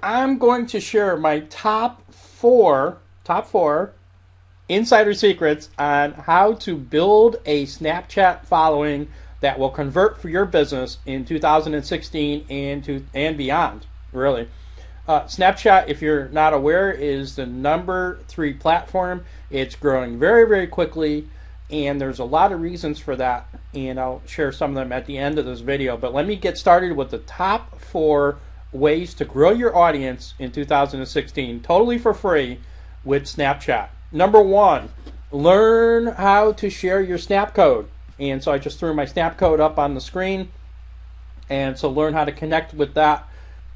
I'm going to share my top four insider secrets on how to build a Snapchat following that will convert for your business in 2016 and beyond. Really, Snapchat, if you're not aware, is the number 3 platform. It's growing very, very quickly, and there's a lot of reasons for that, and I'll share some of them at the end of this video. But let me get started with the top 4 ways to grow your audience in 2016 totally for free with Snapchat. Number 1, learn how to share your snap code. And so I just threw my snap code up on the screen, and so learn how to connect with that.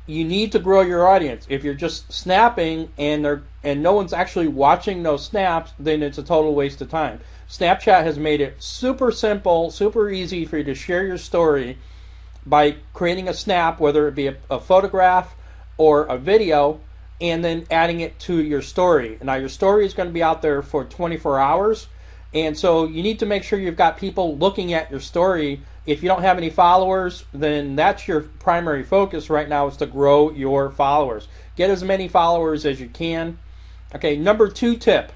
You need to grow your audience. If you're just snapping and no one's actually watching those snaps, then it's a total waste of time. Snapchat has made it super simple, super easy for you to share your story by creating a snap, whether it be a photograph or a video, and then adding it to your story. Now your story is going to be out there for 24 hours, and so you need to make sure you've got people looking at your story. If you don't have any followers, then that's your primary focus right now, is to grow your followers. Get as many followers as you can. Okay, number 2 tip.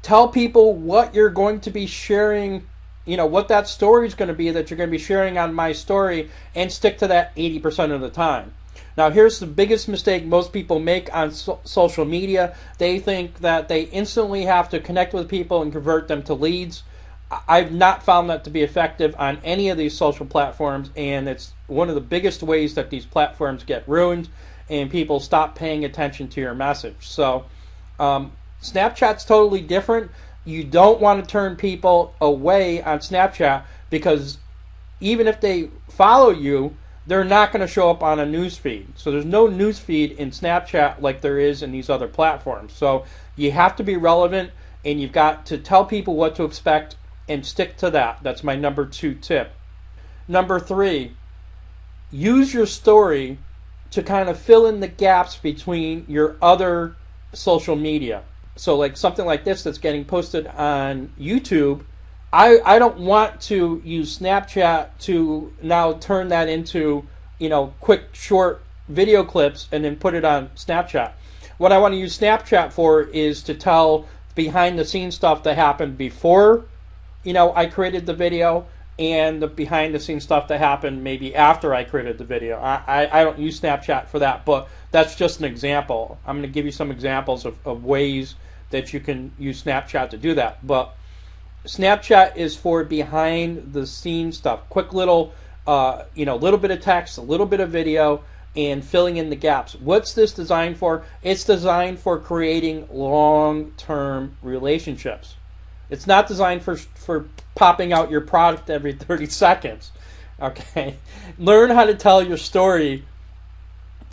Tell people what you're going to be sharing, what that story is going to be that you're going to be sharing on My Story, and stick to that 80% of the time. Now, here's the biggest mistake most people make on social media. They think that they instantly have to connect with people and convert them to leads. I've not found that to be effective on any of these social platforms, and it's one of the biggest ways that these platforms get ruined and people stop paying attention to your message. So Snapchat's totally different. You don't want to turn people away on Snapchat, because even if they follow you, they're not going to show up on a news feed. So there's no news feed in Snapchat like there is in these other platforms. So you have to be relevant, and you've got to tell people what to expect and stick to that. That's my number 2 tip. Number 3, use your story to kind of fill in the gaps between your other social media. So like something like this that's getting posted on YouTube, I don't want to use Snapchat to now turn that into, quick short video clips and then put it on Snapchat. What I want to use Snapchat for is to tell behind the scenes stuff that happened before, I created the video, and the behind the scenes stuff that happened maybe after I created the video. I don't use Snapchat for that, but that's just an example. I'm going to give you some examples of ways that you can use Snapchat to do that. But Snapchat is for behind the scenes stuff. Quick little, little bit of text, a little bit of video, and filling in the gaps. What's this designed for? It's designed for creating long-term relationships. It's not designed for popping out your product every 30 seconds. Okay? Learn how to tell your story,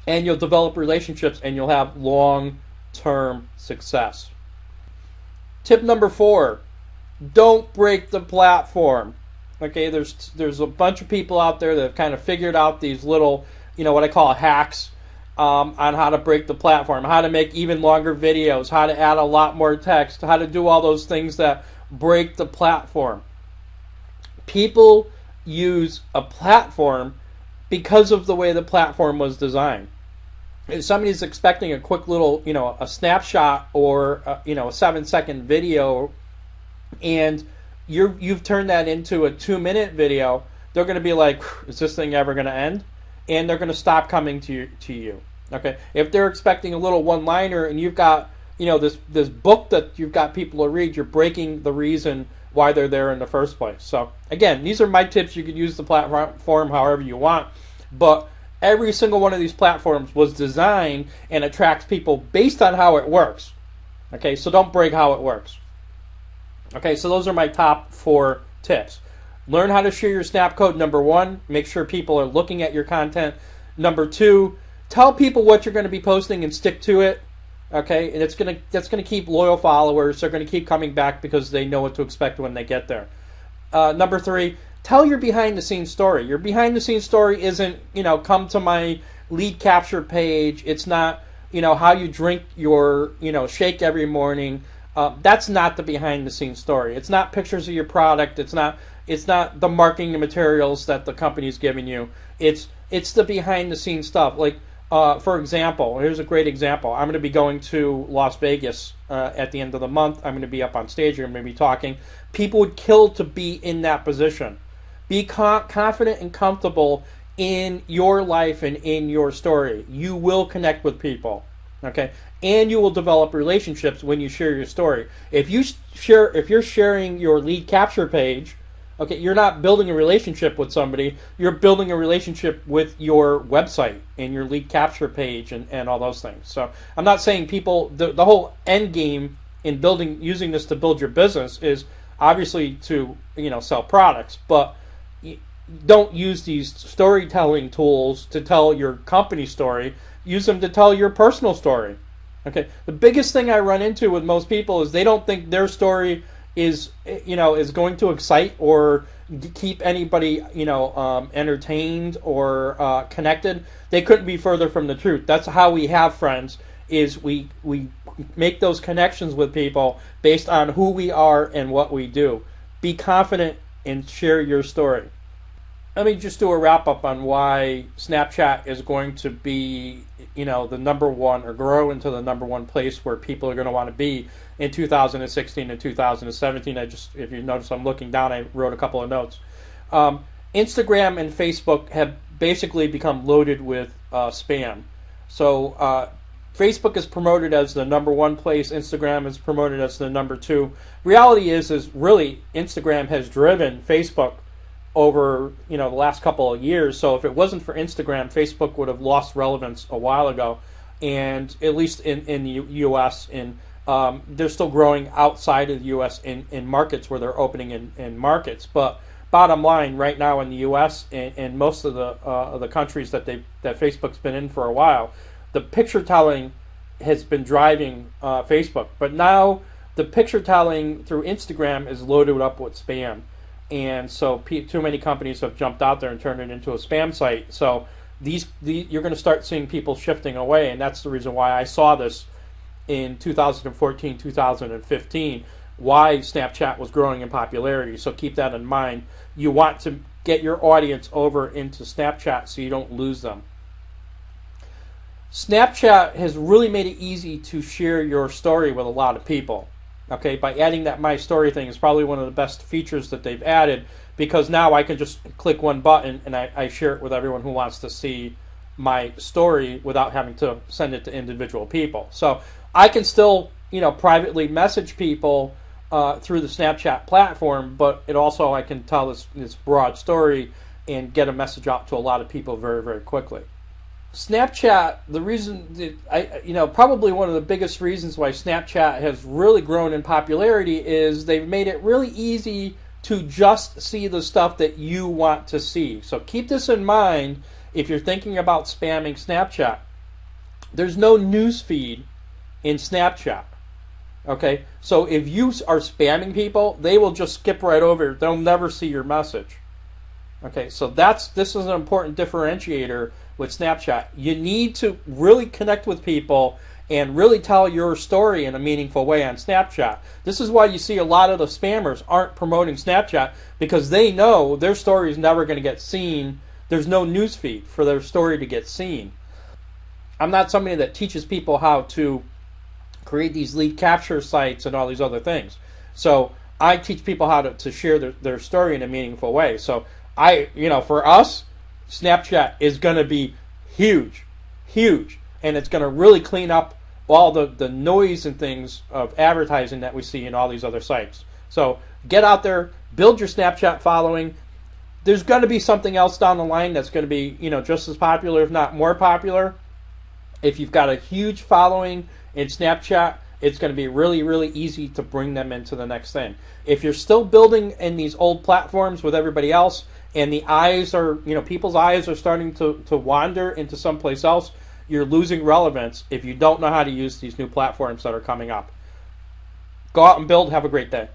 and you'll develop relationships, and you'll have long-term success. Tip number 4, don't break the platform. Okay, there's a bunch of people out there that have kind of figured out these little, what I call hacks on how to break the platform, how to make even longer videos, how to add a lot more text, how to do all those things that break the platform. People use a platform because of the way the platform was designed. If somebody's expecting a quick little, a snapshot or a 7-second video, and you've turned that into a 2-minute video, they're going to be like, is this thing ever going to end? And they're going to stop coming to you. Okay, if they're expecting a little one-liner and you've got this book that you've got people to read, you're breaking the reason why they're there in the first place. So again, these are my tips. You can use the platform however you want, but every single one of these platforms was designed and attracts people based on how it works. Okay, so don't break how it works. Okay, so those are my top 4 tips. Learn how to share your snap code. Number 1, make sure people are looking at your content. Number 2, tell people what you're going to be posting and stick to it. Okay, and that's gonna keep loyal followers. They're gonna keep coming back because they know what to expect when they get there. Number 3, tell your behind-the-scenes story. Your behind-the-scenes story isn't, come to my lead capture page. It's not, how you drink your, shake every morning. That's not the behind-the-scenes story. It's not pictures of your product. It's not the marketing materials that the company's giving you. It's the behind-the-scenes stuff. Like, For example, here's a great example. I'm going to be going to Las Vegas at the end of the month. I'm going to be up on stage. I'm going to be talking. People would kill to be in that position. Be confident and comfortable in your life and in your story. You will connect with people, okay? And you will develop relationships when you share your story. If you're sharing your lead capture page, okay, you're not building a relationship with somebody. You're building a relationship with your website and your lead capture page and all those things. So I'm not saying people, the whole end game in using this to build your business is obviously to, sell products, but don't use these storytelling tools to tell your company story. Use them to tell your personal story. Okay. The biggest thing I run into with most people is they don't think their story is going to excite or keep anybody entertained or connected. They couldn't be further from the truth. That's how we have friends. Is we make those connections with people based on who we are and what we do. Be confident and share your story. Let me just do a wrap up on why Snapchat is going to be, the number one, or grow into the number one place where people are going to want to be in 2016 and 2017. If you notice, I'm looking down. I wrote a couple of notes. Instagram and Facebook have basically become loaded with spam. So Facebook is promoted as the number one place. Instagram is promoted as the number two. Reality is really Instagram has driven Facebook over the last couple of years. So if it wasn't for Instagram, Facebook would have lost relevance a while ago. And at least in the U.S., they're still growing outside of the U.S. in markets where they're opening in markets. But bottom line, right now in the U.S. and most of the countries that Facebook's been in for a while, the picture telling has been driving Facebook. But now the picture telling through Instagram is loaded up with spam. And so too many companies have jumped out there and turned it into a spam site. So you're going to start seeing people shifting away, and that's the reason why I saw this in 2014, 2015, why Snapchat was growing in popularity. So keep that in mind. You want to get your audience over into Snapchat so you don't lose them. Snapchat has really made it easy to share your story with a lot of people. Okay, by adding that My Story thing is probably one of the best features that they've added, because now I can just click one button and I share it with everyone who wants to see my story without having to send it to individual people. So I can still, privately message people through the Snapchat platform, but I can tell this broad story and get a message out to a lot of people very, very quickly. Snapchat, the reason that probably one of the biggest reasons why Snapchat has really grown in popularity is they've made it really easy to just see the stuff that you want to see. So keep this in mind if you're thinking about spamming Snapchat. There's no news feed in Snapchat. Okay, so if you are spamming people, they will just skip right over. They'll never see your message. Okay, so this is an important differentiator with Snapchat. You need to really connect with people and really tell your story in a meaningful way on Snapchat. This is why you see a lot of the spammers aren't promoting Snapchat, because they know their story is never going to get seen. There's no news feed for their story to get seen. I'm not somebody that teaches people how to create these lead capture sites and all these other things. So I teach people how to share their story in a meaningful way. So for us, Snapchat is going to be huge, and it's going to really clean up all the noise and things of advertising that we see in all these other sites. So get out there, build your Snapchat following. There's going to be something else down the line that's going to be just as popular, if not more popular. If you've got a huge following in Snapchat, it's going to be really, really easy to bring them into the next thing. If you're still building in these old platforms with everybody else, and the eyes are, people's eyes are starting to wander into someplace else, you're losing relevance if you don't know how to use these new platforms that are coming up. Go out and build. Have a great day.